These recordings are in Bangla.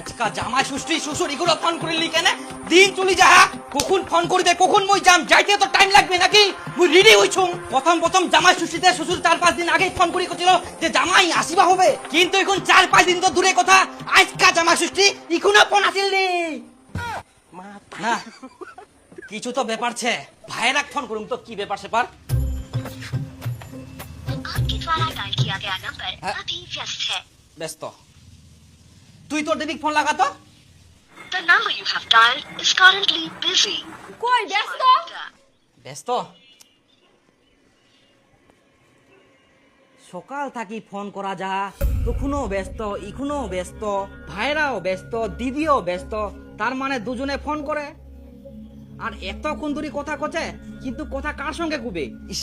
আজকা জামাই ষষ্ঠী শ্বশুর এগুলো ফোন করিলি কেন? দিন চলি যা, কখন ফোন করবে কখন মই যাম, যাইতে তো টাইম লাগবে নাকি? মুই রেডি হইছুম। প্রথম জামাই ষষ্ঠীতে শ্বশুর 4-5 দিন আগে ফোন করি কছিল যে জামাই আসিবা হবে, কিন্তু এখন 4-5 দিন তো দূরে কথা, আজকা জামাই ষষ্ঠী এখনো ফোন আসিল নি। না কিছু তো ব্যাপার ছে, ভাইরাক ফোন করুম তো কি ব্যাপার সেপার। आपके द्वारा डायल किया गया नंबर अभी व्यस्त है। ব্যস্ত, তুই তোর দেবিক ফোন লাগা তো। The number you have dialed is currently busy. কই ব্যস্ত? ব্যস্ত? সকাল থাকি ফোন করা যা, তখনও ব্যস্ত, ইখনও ব্যস্ত, ভাইরাও ব্যস্ত, দিদিও ব্যস্ত, তার মানে দুজনে ফোন করে। আর এতক্ষণ ধরে কথা কছে, কিন্তু কথা কার সঙ্গে কুবে? ইস,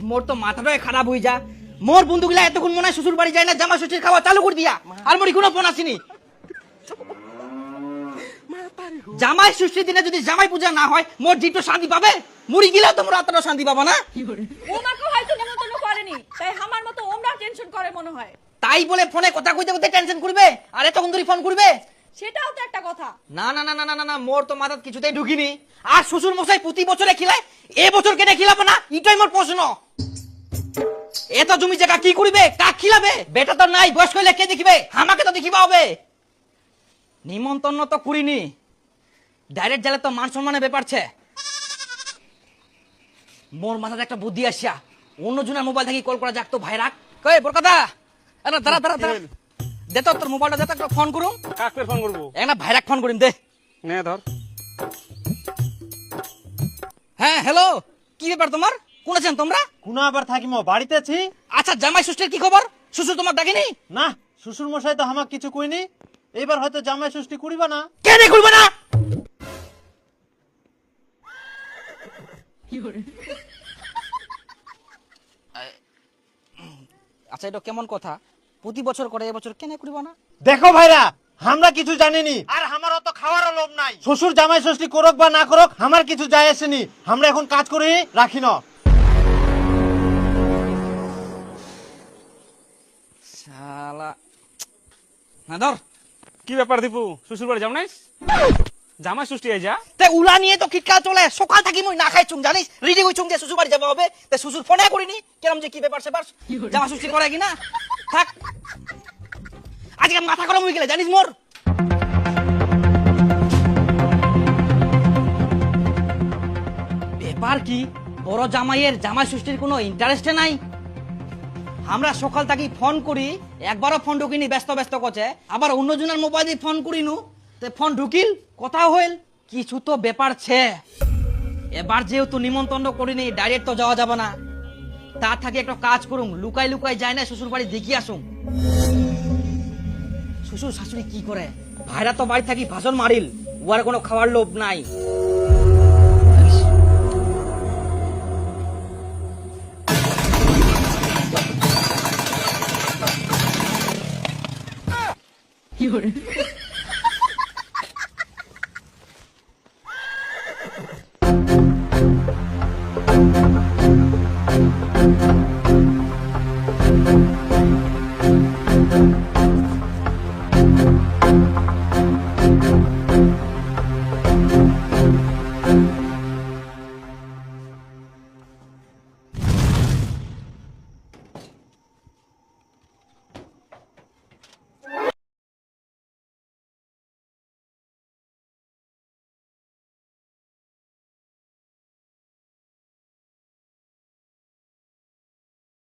মোর তো মাথাটাই খারাপ হয়ে যা। মোর বন্ধুগুলা এতক্ষণ মনে হয় শ্বশুর বাড়ি যায় না, জামা ষষ্ঠীর খাওয়া চালু করে দিয়া, আর মোর এখনো ফোন আসেনি। জামাই ষষ্ঠীর দিনে যদি জামাই পূজা না হয়, মোর জিটো শান্তি পাবে? মুড়ি গিলাও তো মোর আত্মাটা শান্তি পাবা না। ওমাকে হয়তো নিমন্ত্রণ করেনি, তাই আমার মতো ওমরা টেনশন করে মনে হয়। তাই বলে ফোনে কথা কইতে কইতে টেনশন করবে, আর এতক্ষণ ধরে ফোন করবে? সেটাও তো একটা কথা। না না না না না না, মোর তো মাথাত কিছুতেই ঢুকিনি। আর শ্বশুর মশাই প্রতি বছরে খিলায়, এ বছর কেটে খিলাবে না, এটাই মোর প্রশ্ন। এত জমি জায়গা কি করবে, কাক খিলাবে? বেটা তো নাই, বয়স হইলে কে দেখিবে? আমাকে তো দেখিবা হবে। নিমন্ত্রণ তো করিনি, ডাইরেক্ট গেলে তো মান সম্মানের ব্যাপার ছে। মোর মাথাতে একটা বুদ্ধি আসিয়া, অন্যজনের মোবাইল থেকে কল করা যাক তো। ভাই রাখ, কই বরকতা, আরে দাঁড়া দাঁড়া দাঁড়া, দে তো তোর মোবাইলটা, দে তো একটা ফোন করুম। কাকে ফোন করবো? একটা ভাইরাক ফোন করিম, দে। নে ধর। হ্যাঁ হ্যালো, কি ব্যাপার তোমার? কোন আছেন তোমরা? কোন আবার থাকিম, বাড়িতে আছি। আচ্ছা জামাই ষষ্ঠীর কি খবর? শ্বশুর তোমার ডাকেনি? না, শ্বশুর মশাই তো আমাকে কিছু কইনি। এবার হয়তো জামাই ষষ্ঠী করিবা না। কেন করবে না? আচ্ছা এটা কেমন কথা? প্রতি বছর করে, এবছর কেন করিবা না? দেখো ভাইরা, আমরা কিছু জানিনি, আর আমার অত খাওয়ার লোভ নাই। শ্বশুর জামাই ষষ্ঠী করুক বা না করুক, আমার কিছু যায় আসেনি। আমরা এখন কাজ করে রাখি না। শালা, না ধর। কি ব্যাপার দীপু, শ্বশুর বাড়ি যাও নাই? জামাই ষষ্ঠী আই যা। তে উলা নিয়ে তো কিটকা চলে, সকাল থাকি মই না খাই চুং জানিস, রেডি হই চুং যে শ্বশুর বাড়ি যাবা হবে, তে শ্বশুর ফোনে করিনি, কেরম যে কি ব্যাপার সেপার, জামা ষষ্ঠী করে কি না? থাক, আজকে মাথা গরম হয়ে গেলে জানিস মোর। ব্যাপার কি, বড় জামাইয়ের জামাই ষষ্ঠীর কোনো ইন্টারেস্টে নাই। আমরা সকাল থাকি ফোন করি, একবারও ফোন ঢুকিনি, ব্যস্ত ব্যস্ত করছে। আবার অন্যজনের মোবাইল দিয়ে ফোন করিনু, তে ফোন ঢুকিল, কথা হইল, কিছু তো ব্যাপার ছে। এবার যেহেতু নিমন্ত্রণ করিনি, ডাইরেক্ট তো যাওয়া যাবে না। তা থাকি একটা কাজ করুম, লুকাই লুকাই যায় না শ্বশুর বাড়ি দেখি আসুম। শ্বশুর শাশুড়ি কি করে, ভাইরা তো বাড়ি থাকি ভাষণ মারিল, ওর কোনো খাওয়ার লোভ নাই। কি